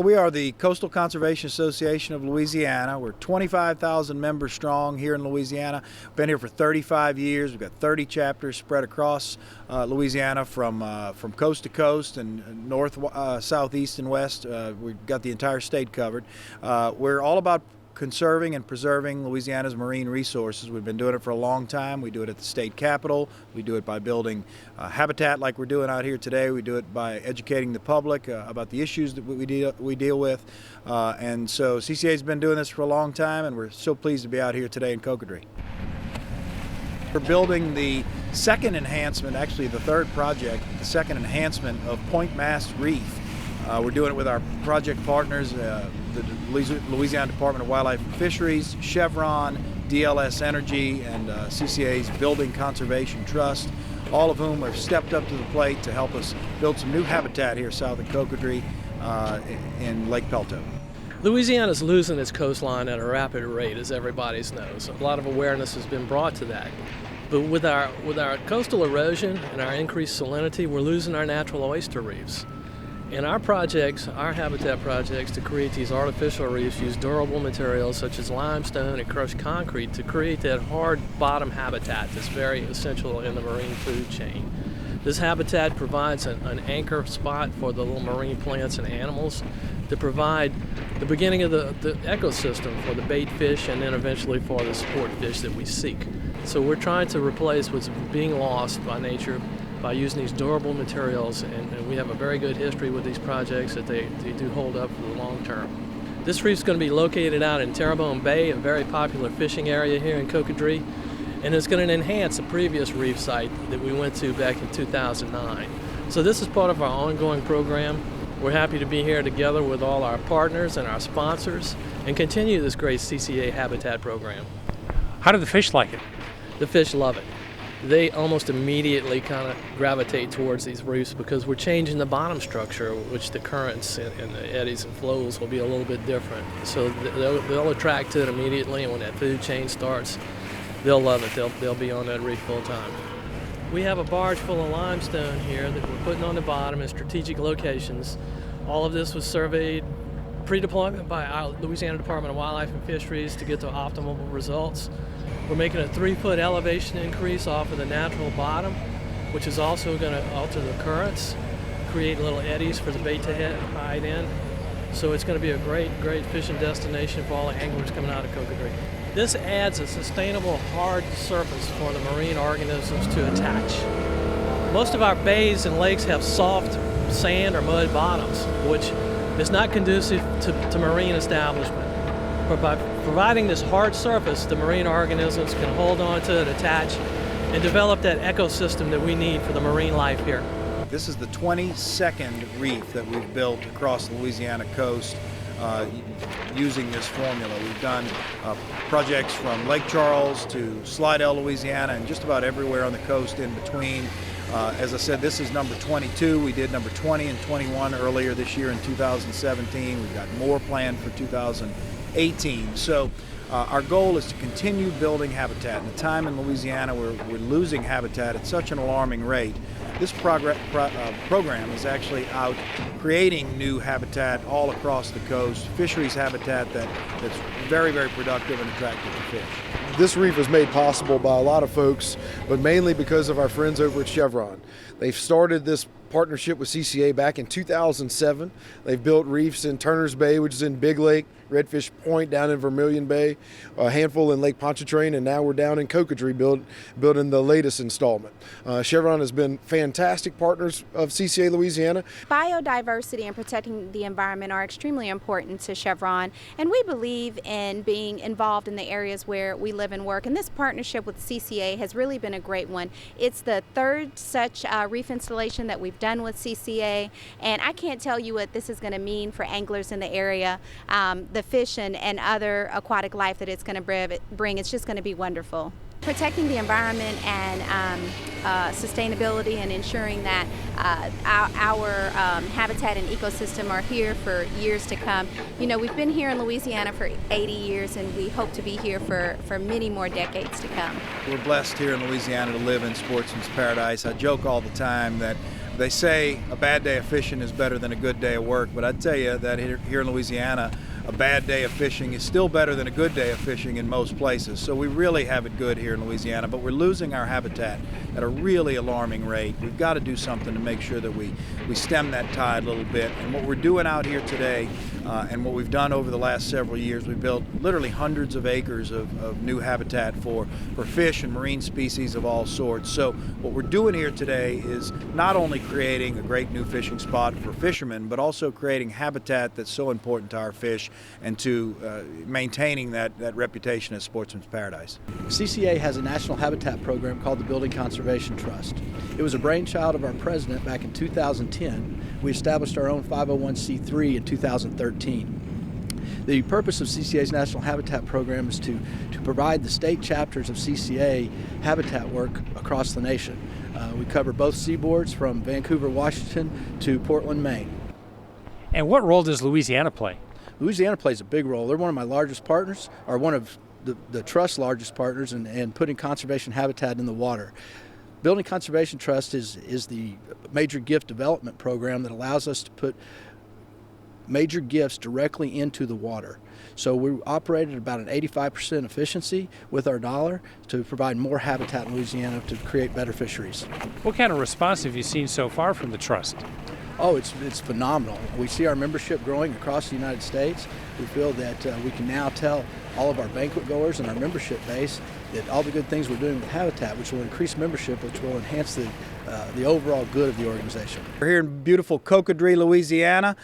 We are the Coastal Conservation Association of Louisiana. We're 25,000 members strong here in Louisiana. Been here for 35 years. We've got 30 chapters spread across Louisiana from coast to coast and north, south, east, and west. We've got the entire state covered. We're all about conserving and preserving Louisiana's marine resources. We've been doing it for a long time. We do it at the state capitol. We do it by building habitat like we're doing out here today. We do it by educating the public about the issues that we deal with. And so CCA's been doing this for a long time, and we're so pleased to be out here today in Cocodrie. We're building the second enhancement, actually the third project, the second enhancement of Point Mast Reef. We're doing it with our project partners, the Louisiana Department of Wildlife and Fisheries, Chevron, DLS Energy, and CCA's Building Conservation Trust, all of whom have stepped up to the plate to help us build some new habitat here south of Cocodrie in Lake Pelto. Louisiana's losing its coastline at a rapid rate, as everybody knows. A lot of awareness has been brought to that. But with our coastal erosion and our increased salinity, we're losing our natural oyster reefs. And our projects, our habitat projects to create these artificial reefs use durable materials such as limestone and crushed concrete to create that hard bottom habitat that's very essential in the marine food chain. This habitat provides an anchor spot for the little marine plants and animals to provide the beginning of the ecosystem for the bait fish and then eventually for the sport fish that we seek. So we're trying to replace what's being lost by nature by using these durable materials, and we have a very good history with these projects that they do hold up for the long term. This reef's going to be located out in Terrebonne Bay, a very popular fishing area here in Cocodrie, and it's going to enhance a previous reef site that we went to back in 2009. So this is part of our ongoing program. We're happy to be here together with all our partners and our sponsors and continue this great CCA habitat program. How do the fish like it? The fish love it. They almost immediately kind of gravitate towards these reefs because we're changing the bottom structure, which the currents and the eddies and flows will be a little bit different. So they'll attract to it immediately, and when that food chain starts, they'll love it. They'll be on that reef full time. We have a barge full of limestone here that we're putting on the bottom in strategic locations. All of this was surveyed pre-deployment by our Louisiana Department of Wildlife and Fisheries to get to optimal results. We're making a 3-foot elevation increase off of the natural bottom, which is also going to alter the currents, create little eddies for the bait to hide in. So it's going to be a great fishing destination for all the anglers coming out of Cocodrie. This adds a sustainable hard surface for the marine organisms to attach. Most of our bays and lakes have soft sand or mud bottoms, which is not conducive to marine establishment. But by providing this hard surface, the marine organisms can hold on to it, attach, and develop that ecosystem that we need for the marine life here. This is the 22nd reef that we've built across the Louisiana coast using this formula. We've done projects from Lake Charles to Slidell, Louisiana, and just about everywhere on the coast in between. As I said, this is number 22. We did number 20 and 21 earlier this year in 2017. We've got more planned for 2018. So our goal is to continue building habitat. In a time in Louisiana where we're losing habitat at such an alarming rate, this program is actually out creating new habitat all across the coast, fisheries habitat that's very productive and attractive to fish. This reef is made possible by a lot of folks, but mainly because of our friends over at Chevron. They've started this partnership with CCA back in 2007. They've built reefs in Turner's Bay, which is in Big Lake, Redfish Point down in Vermilion Bay, a handful in Lake Pontchartrain, and now we're down in Cocodrie building the latest installment. Chevron has been fantastic partners of CCA Louisiana. Biodiversity and protecting the environment are extremely important to Chevron, and we believe in being involved in the areas where we live and work, and this partnership with CCA has really been a great one. It's the third such reef installation that we've done with CCA, and I can't tell you what this is going to mean for anglers in the area. The fish and other aquatic life that it's going to bring, it's just going to be wonderful. Protecting the environment and sustainability and ensuring that our habitat and ecosystem are here for years to come. You know, we've been here in Louisiana for 80 years and we hope to be here for many more decades to come. We're blessed here in Louisiana to live in sportsman's paradise. I joke all the time that They say a bad day of fishing is better than a good day of work, but I tell you that here in Louisiana, a bad day of fishing is still better than a good day of fishing in most places. So we really have it good here in Louisiana, but we're losing our habitat at a really alarming rate. We've got to do something to make sure that we stem that tide a little bit. And what we're doing out here today, and what we've done over the last several years, we've built literally hundreds of acres of new habitat for fish and marine species of all sorts. So what we're doing here today is not only creating a great new fishing spot for fishermen, but also creating habitat that's so important to our fish and to maintaining that reputation as sportsman's paradise. CCA has a national habitat program called the Building Conservation Trust. It was a brainchild of our president back in 2010. We established our own 501c3 in 2013. The purpose of CCA's National Habitat Program is to provide the state chapters of CCA habitat work across the nation. We cover both seaboards from Vancouver, Washington to Portland, Maine. And what role does Louisiana play? Louisiana plays a big role. They're one of my largest partners, or one of the Trust's largest partners in putting conservation habitat in the water. Building Conservation Trust is the major gift development program that allows us to put major gifts directly into the water. So we operate at about an 85% efficiency with our dollar to provide more habitat in Louisiana to create better fisheries. What kind of response have you seen so far from the Trust? Oh, it's phenomenal. We see our membership growing across the United States. We feel that we can now tell all of our banquet goers and our membership base that all the good things we're doing with Habitat, which will increase membership, which will enhance the overall good of the organization. We're here in beautiful Cocodrie, Louisiana,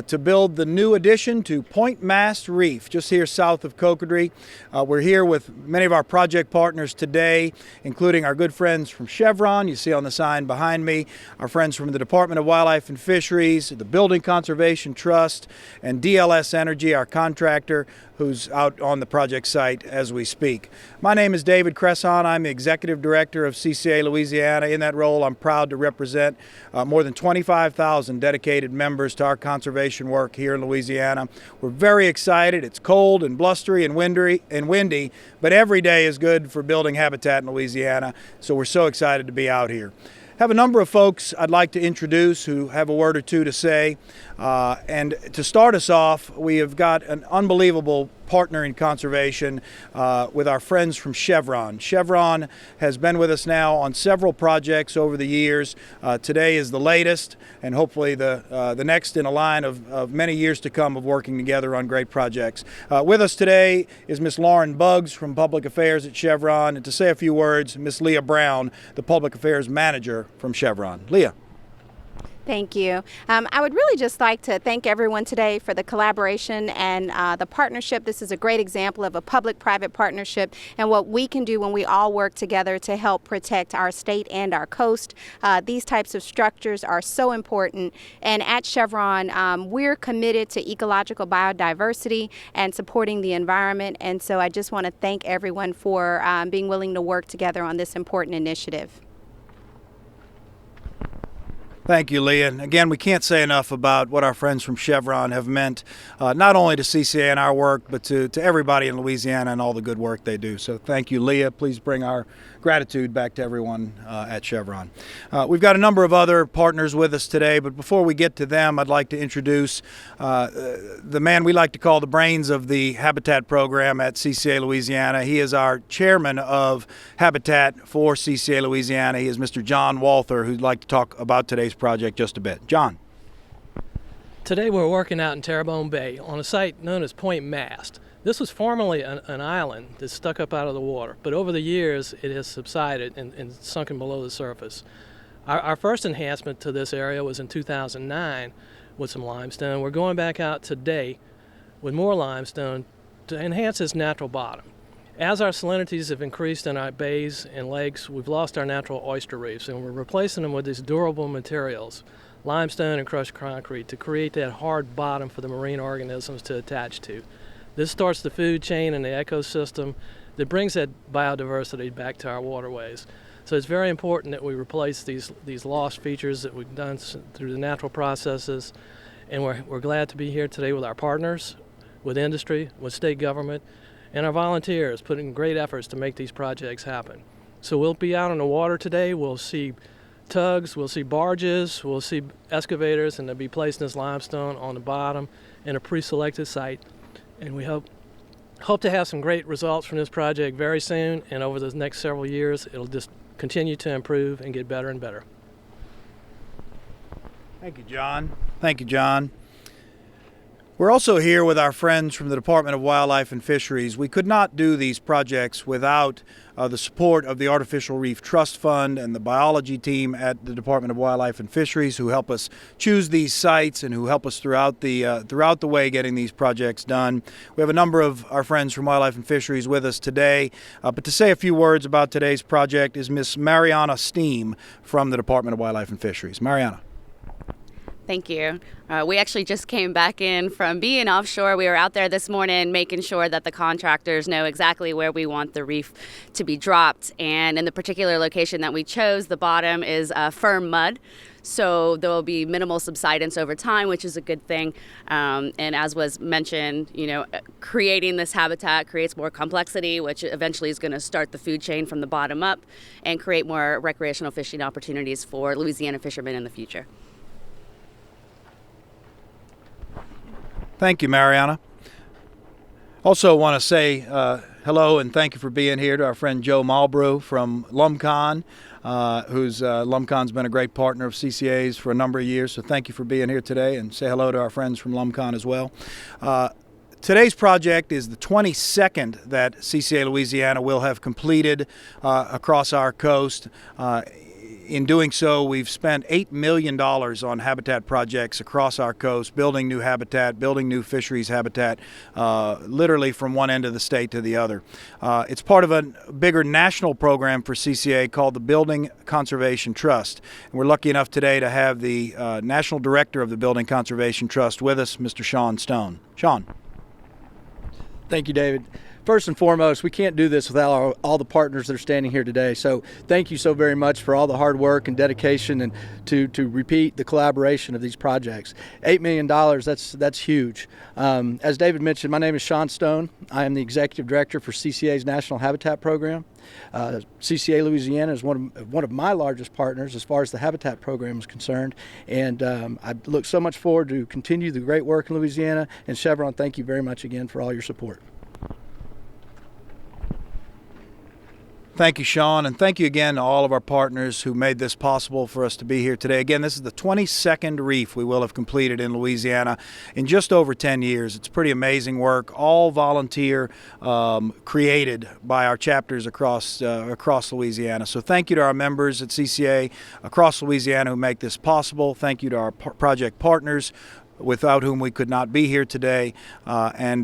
to build the new addition to Point Mast Reef, just here south of Cocodrie. We're here with many of our project partners today, including our good friends from Chevron, you see on the sign behind me, our friends from the Department of Wildlife and Fisheries, the Building Conservation Trust, and DLS Energy, our contractor, who's out on the project site as we speak. My name is David Cresson. I'm the Executive Director of CCA Louisiana. In that role, I'm proud to represent more than 25,000 dedicated members to our conservation work here in Louisiana. We're very excited. It's cold and blustery and windy, but every day is good for building habitat in Louisiana, so we're so excited to be out here. Have a number of folks I'd like to introduce who have a word or two to say. And to start us off, we have got an unbelievable partner in conservation with our friends from Chevron. Chevron has been with us now on several projects over the years. Today is the latest, and hopefully the next in a line of many years to come of working together on great projects. With us today is Miss Lauren Buggs from Public Affairs at Chevron, and to say a few words, Miss Leah Brown, the Public Affairs Manager from Chevron. Leah. Thank you. I would really just like to thank everyone today for the collaboration and the partnership. This is a great example of a public-private partnership and what we can do when we all work together to help protect our state and our coast. These types of structures are so important, and at Chevron, we're committed to ecological biodiversity and supporting the environment, and so I just want to thank everyone for being willing to work together on this important initiative. Thank you, Leah. And again, we can't say enough about what our friends from Chevron have meant, not only to CCA and our work, but to everybody in Louisiana and all the good work they do. So thank you, Leah. Please bring our gratitude back to everyone at Chevron. We've got a number of other partners with us today, but before we get to them, I'd like to introduce the man we like to call the brains of the Habitat program at CCA Louisiana. He is our chairman of Habitat for CCA Louisiana. He is Mr. John Walther, who'd like to talk about today's project just a bit. John. Today we're working out in Terrebonne Bay on a site known as Point Mast. This was formerly an island that stuck up out of the water, but over the years it has subsided and sunken below the surface. Our first enhancement to this area was in 2009 with some limestone. We're going back out today with more limestone to enhance its natural bottom. As our salinities have increased in our bays and lakes, we've lost our natural oyster reefs, and we're replacing them with these durable materials, limestone and crushed concrete, to create that hard bottom for the marine organisms to attach to. This starts the food chain and the ecosystem that brings that biodiversity back to our waterways. So it's very important that we replace these lost features that we've done through the natural processes, and we're glad to be here today with our partners, with industry, with state government, and our volunteers putting great efforts to make these projects happen. So we'll be out on the water today. We'll see tugs, we'll see barges, we'll see excavators, and they'll be placed in this limestone on the bottom in a pre-selected site. And we hope to have some great results from this project very soon, and over the next several years it'll just continue to improve and get better and better. Thank you, John. Thank you, John. We're also here with our friends from the Department of Wildlife and Fisheries. We could not do these projects without the support of the Artificial Reef Trust Fund and the biology team at the Department of Wildlife and Fisheries, who help us choose these sites and who help us throughout the way getting these projects done. We have a number of our friends from Wildlife and Fisheries with us today, but to say a few words about today's project is Miss Mariana Steam from the Department of Wildlife and Fisheries. Mariana. Thank you. We actually just came back in from being offshore. We were out there this morning making sure that the contractors know exactly where we want the reef to be dropped. And in the particular location that we chose, the bottom is firm mud. So there will be minimal subsidence over time, which is a good thing. And as was mentioned, creating this habitat creates more complexity, which eventually is going to start the food chain from the bottom up and create more recreational fishing opportunities for Louisiana fishermen in the future. Thank you, Mariana. Also want to say hello and thank you for being here to our friend Joe Malbrough from Lumcon, Lumcon's been a great partner of CCA's for a number of years, so thank you for being here today, and say hello to our friends from Lumcon as well. Today's project is the 22nd that CCA Louisiana will have completed across our coast. In doing so, we've spent $8 million on habitat projects across our coast, building new habitat, building new fisheries habitat, literally from one end of the state to the other. It's part of a bigger national program for CCA called the Building Conservation Trust. And we're lucky enough today to have the National Director of the Building Conservation Trust with us, Mr. Sean Stone. Sean. Thank you, David. First and foremost, we can't do this without all the partners that are standing here today. So thank you so very much for all the hard work and dedication and to repeat the collaboration of these projects. $8 million, that's huge. As David mentioned, my name is Sean Stone. I am the Executive Director for CCA's National Habitat Program. CCA Louisiana is one of my largest partners as far as the habitat program is concerned, and I look so much forward to continue the great work in Louisiana. And Chevron, thank you very much again for all your support. Thank you, Sean, and thank you again to all of our partners who made this possible for us to be here today. Again, this is the 22nd reef we will have completed in Louisiana in just over 10 years. It's pretty amazing work, all volunteer created by our chapters across Louisiana. So thank you to our members at CCA across Louisiana who make this possible. Thank you to our project partners, without whom we could not be here today, and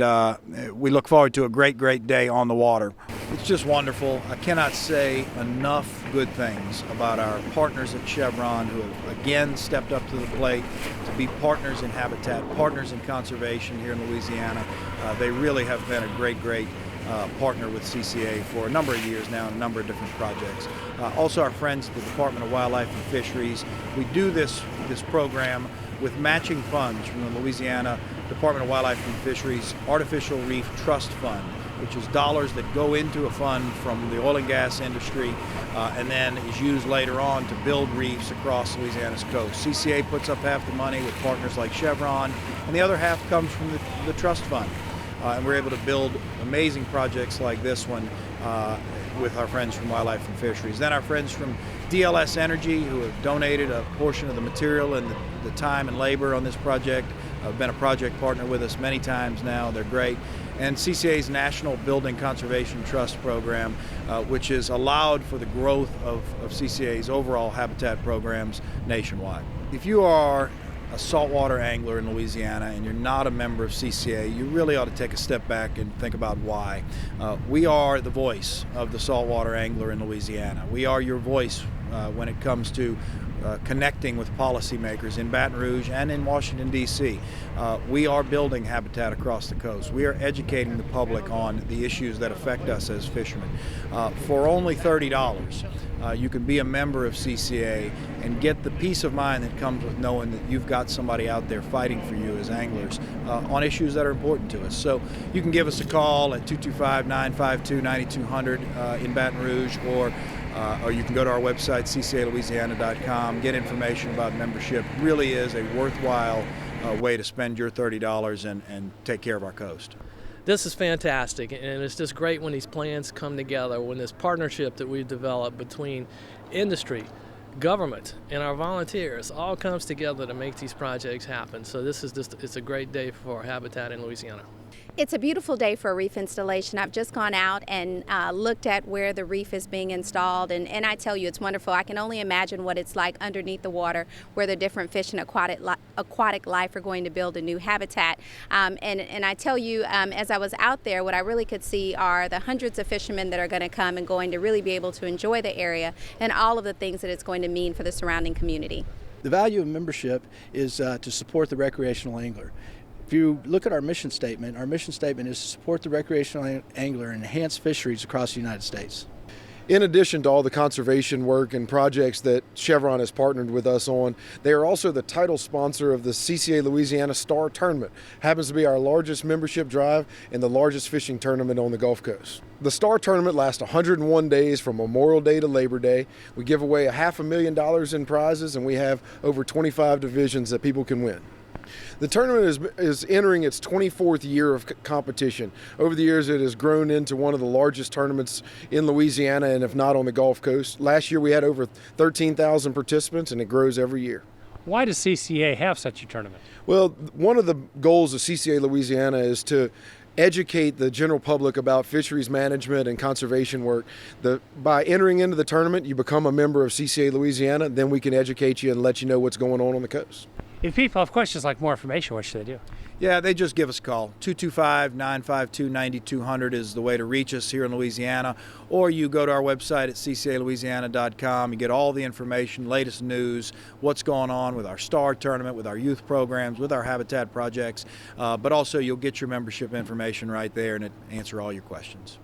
we look forward to a great day on the water. It's just wonderful. I cannot say enough good things about our partners at Chevron who have again stepped up to the plate to be partners in habitat, partners in conservation here in Louisiana. They really have been a great partner with CCA for a number of years now, and a number of different projects. Also our friends at the Department of Wildlife and Fisheries. We do this program with matching funds from the Louisiana Department of Wildlife and Fisheries Artificial Reef Trust Fund, which is dollars that go into a fund from the oil and gas industry and then is used later on to build reefs across Louisiana's coast. CCA puts up half the money with partners like Chevron, and the other half comes from the trust fund. And we're able to build amazing projects like this one with our friends from Wildlife and Fisheries. Then our friends from DLS Energy, who have donated a portion of the material and the time and labor on this project, have been a project partner with us many times now. They're great. And CCA's National Building Conservation Trust Program, which has allowed for the growth of CCA's overall habitat programs nationwide. If you are a saltwater angler in Louisiana and you're not a member of CCA, you really ought to take a step back and think about why. We are the voice of the saltwater angler in Louisiana. We are your voice when it comes to connecting with policymakers in Baton Rouge and in Washington, D.C. We are building habitat across the coast. We are educating the public on the issues that affect us as fishermen. For only $30, you can be a member of CCA and get the peace of mind that comes with knowing that you've got somebody out there fighting for you as anglers on issues that are important to us. So you can give us a call at 225-952-9200 in Baton Rouge, or or you can go to our website, ccalouisiana.com, get information about membership. It really is a worthwhile way to spend your $30 and take care of our coast. This is fantastic, and it's just great when these plans come together, when this partnership that we've developed between industry, government, and our volunteers all comes together to make these projects happen. So this is it's a great day for habitat in Louisiana. It's a beautiful day for a reef installation. I've just gone out and looked at where the reef is being installed, and I tell you, it's wonderful. I can only imagine what it's like underneath the water, where the different fish and aquatic life are going to build a new habitat. And I tell you, as I was out there, what I really could see are the hundreds of fishermen that are going to come and going to really be able to enjoy the area and all of the things that it's going to mean for the surrounding community. The value of membership is to support the recreational angler. If you look at our mission statement is to support the recreational angler and enhance fisheries across the United States. In addition to all the conservation work and projects that Chevron has partnered with us on, they are also the title sponsor of the CCA Louisiana Star Tournament. Happens to be our largest membership drive and the largest fishing tournament on the Gulf Coast. The Star Tournament lasts 101 days from Memorial Day to Labor Day. We give away $500,000 in prizes, and we have over 25 divisions that people can win. The tournament is entering its 24th year of competition. Over the years, it has grown into one of the largest tournaments in Louisiana, and if not on the Gulf Coast. Last year, we had over 13,000 participants, and it grows every year. Why does CCA have such a tournament? Well, one of the goals of CCA Louisiana is to educate the general public about fisheries management and conservation work. By entering into the tournament, you become a member of CCA Louisiana, then we can educate you and let you know what's going on the coast. If people have questions like more information, what should they do? Yeah, they just give us a call. 225-952-9200 is the way to reach us here in Louisiana. Or you go to our website at ccalouisiana.com. You get all the information, latest news, what's going on with our STAR tournament, with our youth programs, with our habitat projects. But also you'll get your membership information right there and it answer all your questions.